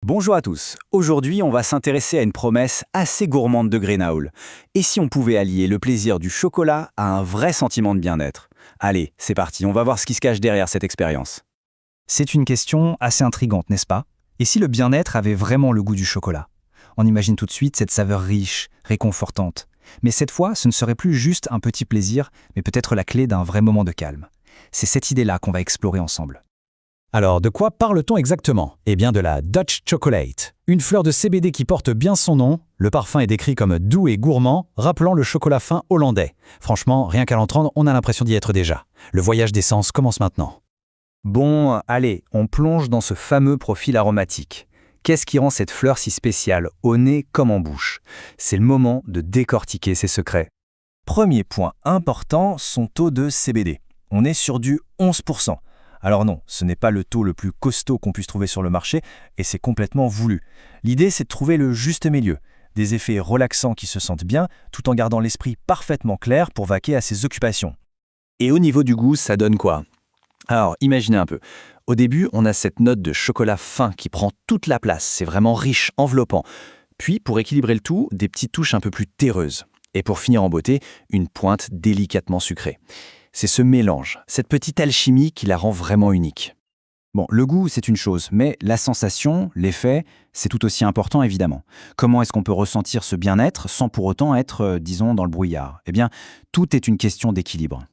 Bonjour à tous. Aujourd'hui, on va s'intéresser à une promesse assez gourmande de Greenhowl. Et si on pouvait allier le plaisir du chocolat à un vrai sentiment de bien-être? Allez, c'est parti, on va voir ce qui se cache derrière cette expérience. C'est une question assez intrigante, n'est-ce pas? Et si le bien-être avait vraiment le goût du chocolat? On imagine tout de suite cette saveur riche, réconfortante. Mais cette fois, ce ne serait plus juste un petit plaisir, mais peut-être la clé d'un vrai moment de calme. C'est cette idée-là qu'on va explorer ensemble. Alors, de quoi parle-t-on exactement? Eh bien de la Dutch Chocolate, une fleur de CBD qui porte bien son nom. Le parfum est décrit comme doux et gourmand, rappelant le chocolat fin hollandais. Franchement, rien qu'à l'entendre, on a l'impression d'y être déjà. Le voyage des sens commence maintenant. Bon, allez, on plonge dans ce fameux profil aromatique. Qu'est-ce qui rend cette fleur si spéciale, au nez comme en bouche? C'est le moment de décortiquer ses secrets. Premier point important, son taux de CBD. On est sur du 11%. Alors non, ce n'est pas le taux le plus costaud qu'on puisse trouver sur le marché, et c'est complètement voulu. L'idée, c'est de trouver le juste milieu, des effets relaxants qui se sentent bien, tout en gardant l'esprit parfaitement clair pour vaquer à ses occupations. Et au niveau du goût, ça donne quoi? Alors, imaginez un peu. Au début, on a cette note de chocolat fin qui prend toute la place, c'est vraiment riche, enveloppant. Puis, pour équilibrer le tout, des petites touches un peu plus terreuses. Et pour finir en beauté, une pointe délicatement sucrée. C'est ce mélange, cette petite alchimie qui la rend vraiment unique. Bon, le goût, c'est une chose, mais la sensation, l'effet, c'est tout aussi important évidemment. Comment est-ce qu'on peut ressentir ce bien-être sans pour autant être, disons, dans le brouillard? Eh bien, tout est une question d'équilibre.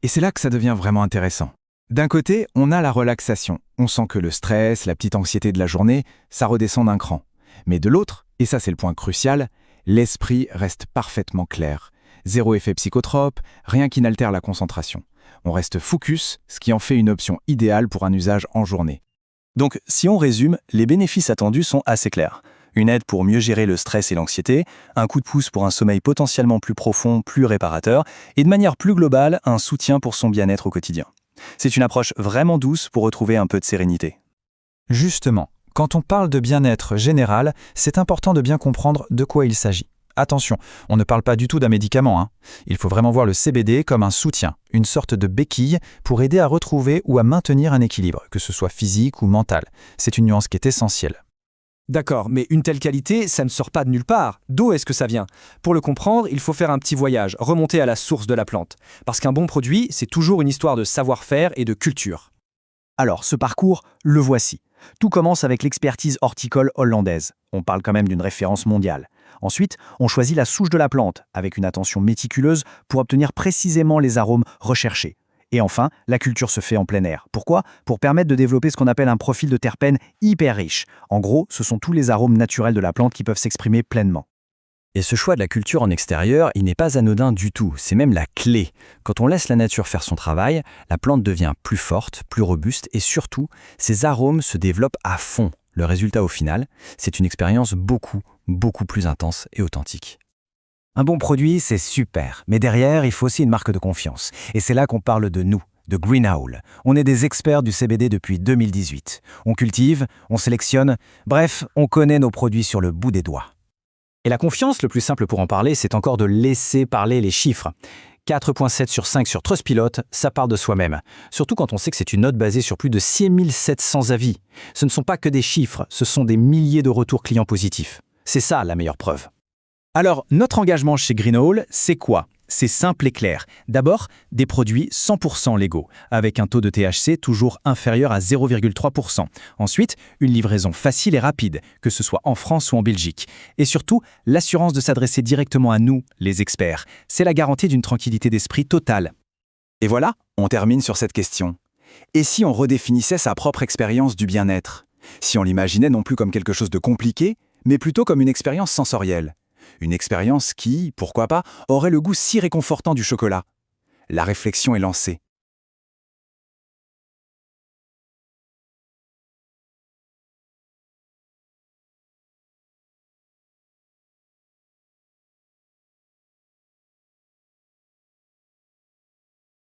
Et c'est là que ça devient vraiment intéressant. D'un côté, on a la relaxation. On sent que le stress, la petite anxiété de la journée, ça redescend d'un cran. Mais de l'autre, et ça c'est le point crucial, l'esprit reste parfaitement clair. Zéro effet psychotrope, rien qui n'altère la concentration. On reste focus, ce qui en fait une option idéale pour un usage en journée. Donc, si on résume, les bénéfices attendus sont assez clairs. Une aide pour mieux gérer le stress et l'anxiété, un coup de pouce pour un sommeil potentiellement plus profond, plus réparateur, et de manière plus globale, un soutien pour son bien-être au quotidien. C'est une approche vraiment douce pour retrouver un peu de sérénité. Justement, quand on parle de bien-être général, c'est important de bien comprendre de quoi il s'agit. Attention, on ne parle pas du tout d'un médicament, hein. Il faut vraiment voir le CBD comme un soutien, une sorte de béquille pour aider à retrouver ou à maintenir un équilibre, que ce soit physique ou mental. C'est une nuance qui est essentielle. D'accord, mais une telle qualité, ça ne sort pas de nulle part. D'où est-ce que ça vient? Pour le comprendre, il faut faire un petit voyage, remonter à la source de la plante. Parce qu'un bon produit, c'est toujours une histoire de savoir-faire et de culture. Alors, ce parcours, le voici. Tout commence avec l'expertise horticole hollandaise. On parle quand même d'une référence mondiale. Ensuite, on choisit la souche de la plante, avec une attention méticuleuse pour obtenir précisément les arômes recherchés. Et enfin, la culture se fait en plein air. Pourquoi? Pour permettre de développer ce qu'on appelle un profil de terpènes hyper riche. En gros, ce sont tous les arômes naturels de la plante qui peuvent s'exprimer pleinement. Et ce choix de la culture en extérieur, il n'est pas anodin du tout, c'est même la clé. Quand on laisse la nature faire son travail, la plante devient plus forte, plus robuste et surtout, ses arômes se développent à fond. Le résultat au final, c'est une expérience beaucoup plus intense et authentique. Un bon produit, c'est super, mais derrière, il faut aussi une marque de confiance. Et c'est là qu'on parle de nous, de Greenhowl. On est des experts du CBD depuis 2018. On cultive, on sélectionne, bref, on connaît nos produits sur le bout des doigts. Et la confiance, le plus simple pour en parler, c'est encore de laisser parler les chiffres. 4.7 sur 5 sur Trustpilot, ça part de soi-même. Surtout quand on sait que c'est une note basée sur plus de 6700 avis. Ce ne sont pas que des chiffres, ce sont des milliers de retours clients positifs. C'est ça la meilleure preuve. Alors, notre engagement chez Greenhowl, c'est quoi? C'est simple et clair. D'abord, des produits 100% légaux, avec un taux de THC toujours inférieur à 0,3%. Ensuite, une livraison facile et rapide, que ce soit en France ou en Belgique. Et surtout, l'assurance de s'adresser directement à nous, les experts. C'est la garantie d'une tranquillité d'esprit totale. Et voilà, on termine sur cette question. Et si on redéfinissait sa propre expérience du bien-être? Si on l'imaginait non plus comme quelque chose de compliqué, mais plutôt comme une expérience sensorielle? Une expérience qui, pourquoi pas, aurait le goût si réconfortant du chocolat. La réflexion est lancée.